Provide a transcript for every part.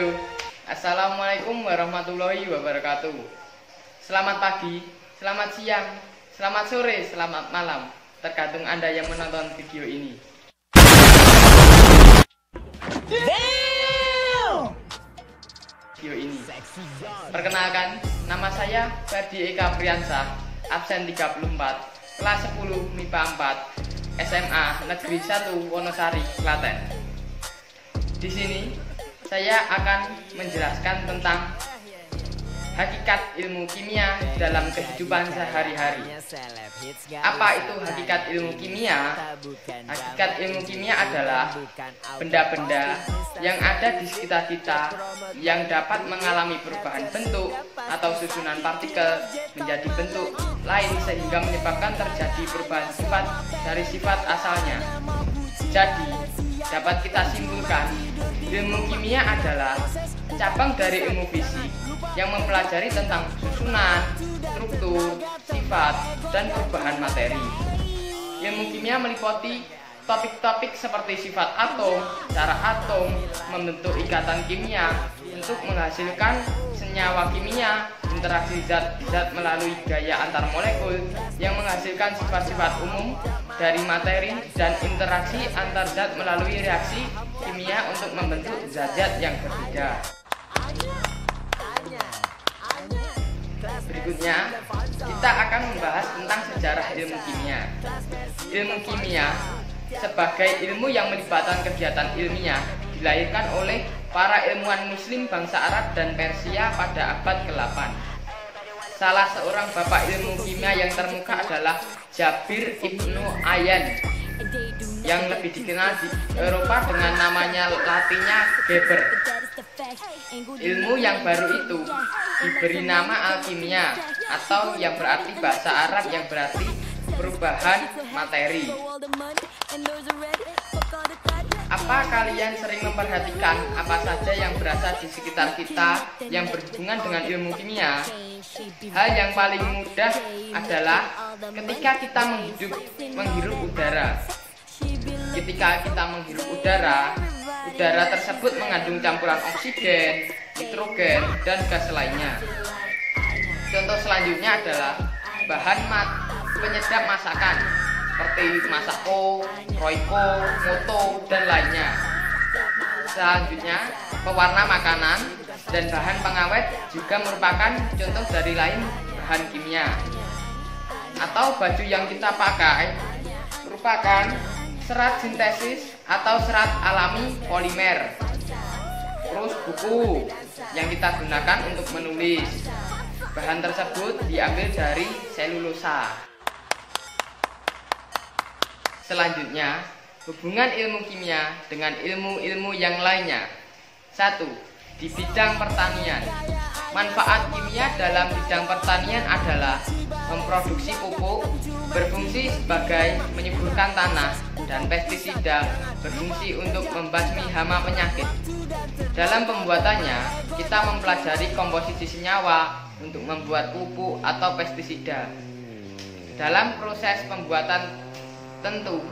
Halo, Assalamualaikum warahmatullahi wabarakatuh. Selamat pagi, selamat siang, selamat sore, selamat malam, tergantung Anda yang menonton video ini. Perkenalkan, nama saya Ferdi Eka Priyansah, absen 34, kelas 10 MIPA 4, SMA Negeri 1 Wonosari, Klaten. Di sini saya akan menjelaskan tentang hakikat ilmu kimia dalam kehidupan sehari-hari. Apa itu hakikat ilmu kimia? Hakikat ilmu kimia adalah benda-benda yang ada di sekitar kita yang dapat mengalami perubahan bentuk atau susunan partikel menjadi bentuk lain sehingga menyebabkan terjadi perubahan sifat dari sifat asalnya. Jadi, dapat kita simpulkan, ilmu kimia adalah cabang dari ilmu fisik yang mempelajari tentang susunan, struktur, sifat, dan perubahan materi. Ilmu kimia meliputi topik-topik seperti sifat atom, cara atom membentuk ikatan kimia untuk menghasilkan senyawa kimia, interaksi zat-zat melalui gaya antar molekul yang menghasilkan sifat-sifat umum dari materi, dan interaksi antar zat melalui reaksi kimia untuk membentuk zat-zat yang berbeda. Berikutnya, kita akan membahas tentang sejarah ilmu kimia. Ilmu kimia sebagai ilmu yang melibatkan kegiatan ilmiah dilahirkan oleh para ilmuwan muslim bangsa Arab dan Persia pada abad ke-8. Salah seorang bapak ilmu kimia yang terkemuka adalah Jabir Ibnu Ayyan, yang lebih dikenal di Eropa dengan namanya latinnya Geber. Ilmu yang baru itu diberi nama alkimia, atau yang berarti bahasa Arab yang berarti perubahan materi. Apa kalian sering memperhatikan apa saja yang berasal di sekitar kita yang berhubungan dengan ilmu kimia? Hal yang paling mudah adalah ketika kita menghirup udara. Ketika kita menghirup udara tersebut mengandung campuran oksigen, nitrogen, dan gas lainnya. Contoh selanjutnya adalah bahan penyedap masakan seperti Masako, Royco, Moto, dan lainnya. Selanjutnya, pewarna makanan dan bahan pengawet juga merupakan contoh dari lain bahan kimia. Atau baju yang kita pakai merupakan serat sintesis atau serat alami polimer. Terus buku yang kita gunakan untuk menulis, bahan tersebut diambil dari selulosa. Selanjutnya, hubungan ilmu kimia dengan ilmu-ilmu yang lainnya. 1. Di bidang pertanian. Manfaat kimia dalam bidang pertanian adalah memproduksi pupuk, berfungsi sebagai menyuburkan tanah, dan pestisida berfungsi untuk membasmi hama penyakit. Dalam pembuatannya, kita mempelajari komposisi senyawa untuk membuat pupuk atau pestisida. Dalam proses pembuatan tentu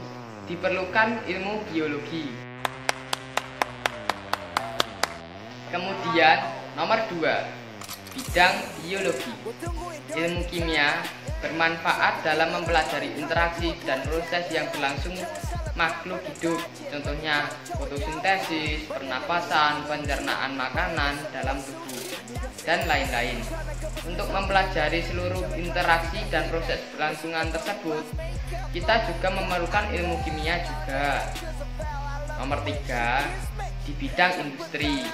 diperlukan ilmu biologi. Kemudian nomor 2, bidang biologi. Ilmu kimia bermanfaat dalam mempelajari interaksi dan proses yang berlangsung makhluk hidup, contohnya fotosintesis, pernapasan, pencernaan makanan dalam tubuh, dan lain-lain. Untuk mempelajari seluruh interaksi dan proses berlangsungan tersebut, kita juga memerlukan ilmu kimia juga. Nomor 3, di bidang industri.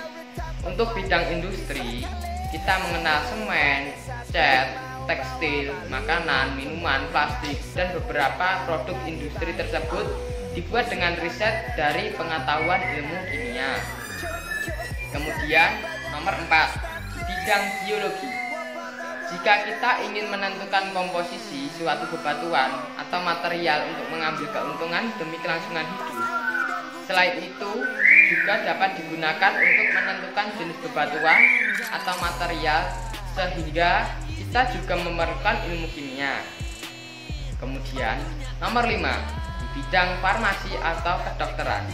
Untuk bidang industri, kita mengenal semen, cat, tekstil, makanan, minuman, plastik, dan beberapa produk industri tersebut dibuat dengan riset dari pengetahuan ilmu kimia. Kemudian nomor 4, bidang biologi. Jika kita ingin menentukan komposisi suatu bebatuan atau material untuk mengambil keuntungan demi kelangsungan hidup, selain itu juga dapat digunakan untuk menentukan jenis bebatuan atau material, sehingga kita juga memerlukan ilmu kimia. Kemudian nomor 5, di bidang farmasi atau kedokteran.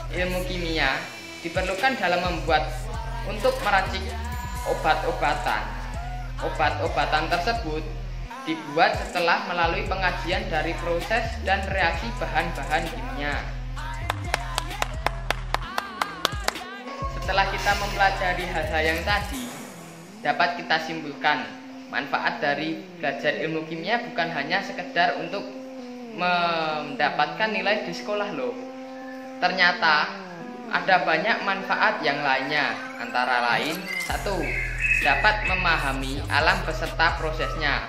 Ilmu kimia diperlukan dalam membuat untuk meracik obat-obatan. Obat-obatan tersebut dibuat setelah melalui pengajian dari proses dan reaksi bahan-bahan kimia. Setelah kita mempelajari hal-hal yang tadi, dapat kita simpulkan manfaat dari belajar ilmu kimia bukan hanya sekedar untuk mendapatkan nilai di sekolah loh. Ternyata ada banyak manfaat yang lainnya, antara lain 1. Dapat memahami alam beserta prosesnya.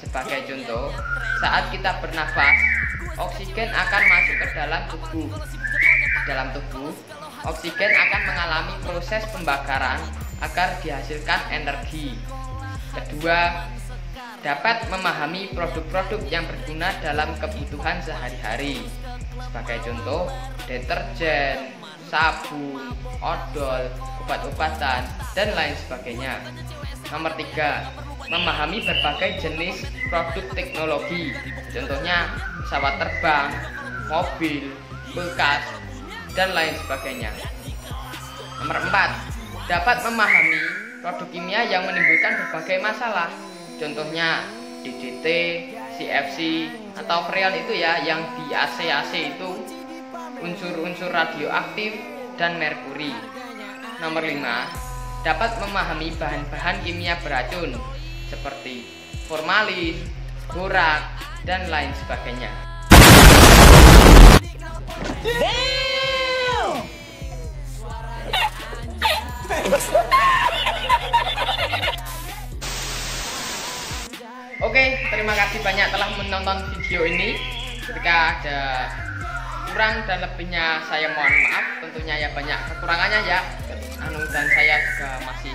Sebagai contoh, saat kita bernafas, oksigen akan masuk ke dalam tubuh. Dalam tubuh, oksigen akan mengalami proses pembakaran agar dihasilkan energi. Kedua, dapat memahami produk-produk yang berguna dalam kebutuhan sehari-hari. Sebagai contoh, deterjen, sabun, odol, obat-obatan, dan lain sebagainya. Nomor 3, memahami berbagai jenis produk teknologi. Contohnya pesawat terbang, mobil, kulkas, dan lain sebagainya. Nomor 4, dapat memahami produk kimia yang menimbulkan berbagai masalah. Contohnya DDT, CFC, atau freon itu ya, yang di AC itu unsur-unsur radioaktif dan merkuri. Nomor 5, dapat memahami bahan-bahan kimia beracun seperti formalin, borak, dan lain sebagainya. Oke, terima kasih banyak telah menonton video ini. Jika ada kurang dan lebihnya saya mohon maaf. Tentunya ya banyak kekurangannya ya. Dan saya juga masih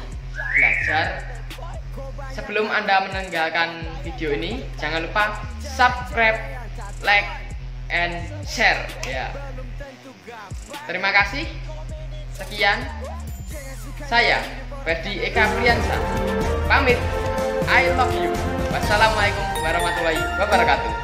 belajar. Sebelum Anda meninggalkan video ini, jangan lupa subscribe, like, and share ya. Terima kasih. Sekian. Saya Ferdi Eka Priyansa pamit. I love you. Wassalamualaikum warahmatullahi wabarakatuh.